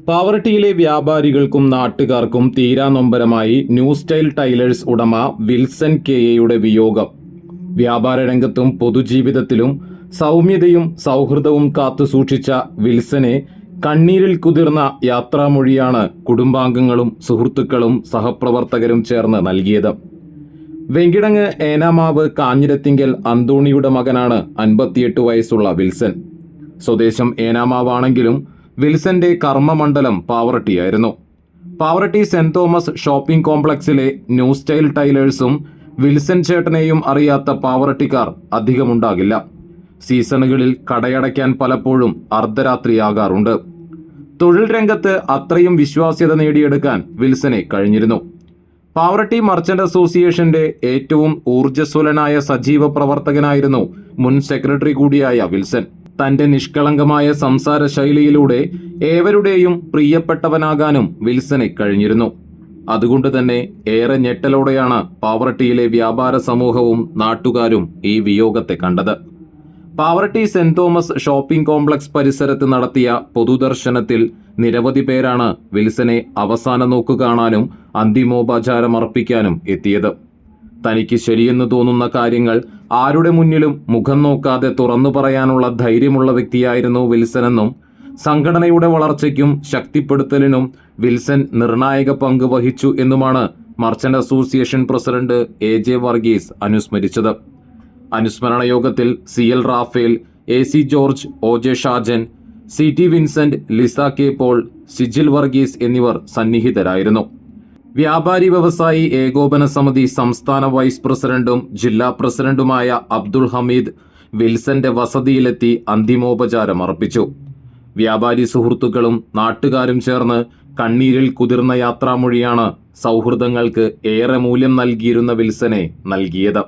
പാവറട്ടിയിലെ വ്യാപാരികൾക്കും നാട്ടുകാർക്കും തീരാനൊമ്പരമായി new style tailors ഉടമ Wilson കെ.എയുടെ വിയോഗം. വ്യാപാര രംഗത്തും പൊതുജീവിതത്തിലും സൗമ്യതയും സൗഹൃദവും കാത്തുസൂക്ഷിച്ച വിൽസനെ കണ്ണീരിൽ കുതിർന്ന യാത്രാമൊഴിയാണ് കുടുംബാംഗങ്ങളും സുഹൃത്തുക്കളും സഹപ്രവർത്തകരും ചേർന്ന് നൽകിയത്. വെങ്കിടങ്ങ് ഏനാമാവ് കാഞ്ഞിരത്തിങ്കൽ അന്തോണിയുടെ മകനാണ് 58 വയസ്സുള്ള വിൽസൺ. സ്വദേശം ഏനാമാവാണെങ്കിലും വിൽസന്റെ കർമ്മമണ്ഡലം പാവറട്ടിയായിരുന്നു. പാവറട്ടി സെന്റ് തോമസ് ഷോപ്പിംഗ് കോംപ്ലക്സിലെ ന്യൂ സ്റ്റൈൽ ടൈലേഴ്സും വിൽസൺ ചേട്ടനെയും അറിയാത്ത പാവറട്ടിക്കാർ അധികമുണ്ടാകില്ല. സീസണുകളിൽ കടയടയ്ക്കാൻ പലപ്പോഴും അർദ്ധരാത്രിയാകാറുണ്ട്. തൊഴിൽ രംഗത്ത് അത്രയും വിശ്വാസ്യത നേടിയെടുക്കാൻ വിൽസനെ കഴിഞ്ഞിരുന്നു. പാവറട്ടി മർച്ചന്റ് അസോസിയേഷന്റെ ഏറ്റവും ഊർജ്ജസ്വലനായ സജീവ പ്രവർത്തകനായിരുന്നു മുൻ സെക്രട്ടറി കൂടിയായ വിൽസൺ. തന്റെ നിഷ്കളങ്കമായ സംസാര ശൈലിയിലൂടെ ഏവരുടെയും പ്രിയപ്പെട്ടവനാകാനും വിൽസനെ കഴിഞ്ഞിരുന്നു. അതുകൊണ്ട് തന്നെ ഏറെ ഞെട്ടലോടെയാണ് പാവറട്ടിയിലെ വ്യാപാര സമൂഹവും നാട്ടുകാരും ഈ വിയോഗത്തെ കണ്ടത്. Pavaratty Saint Thomas shopping complex പരിസരത്ത് നടത്തിയ പൊതുദർശനത്തിൽ നിരവധി പേരാണ് വിൽസനെ അവസാന നോക്കു കാണാനും അന്തിമോപചാരം അർപ്പിക്കാനും എത്തിയത്. തനിക്ക് ശരിയെന്ന് തോന്നുന്ന കാര്യങ്ങൾ ആരുടെ മുന്നിലും മുഖം നോക്കാതെ തുറന്നു പറയാനുള്ള ധൈര്യമുള്ള വ്യക്തിയായിരുന്നു വിൽസനെന്നും സംഘടനയുടെ വളർച്ചയ്ക്കും ശക്തിപ്പെടുത്തലിനും വിൽസൺ നിർണായക പങ്ക് വഹിച്ചു എന്നുമാണ് merchant association president AJ Varghese അനുസ്മരിച്ചത്. അനുസ്മരണ യോഗത്തിൽ CL Raphael, AC George, OJ Shajan, CT Vincent, Lisa K Paul, Sijil Varghese എന്നിവർ സന്നിഹിതരായിരുന്നു. വ്യാപാരി വ്യവസായി ഏകോപന സമിതി സംസ്ഥാന വൈസ് പ്രസിഡന്റും ജില്ലാ പ്രസിഡന്റുമായ അബ്ദുൾ ഹമീദ് വിൽസന്റെ വസതിയിലെത്തി അന്തിമോപചാരം അർപ്പിച്ചു. വ്യാപാരി സുഹൃത്തുക്കളും നാട്ടുകാരും ചേർന്ന് കണ്ണീരിൽ കുതിർന്ന യാത്രാമൊഴിയാണ് സൗഹൃദങ്ങൾക്ക് ഏറെ മൂല്യം നൽകിയിരുന്ന വിൽസനെ നൽകിയത്.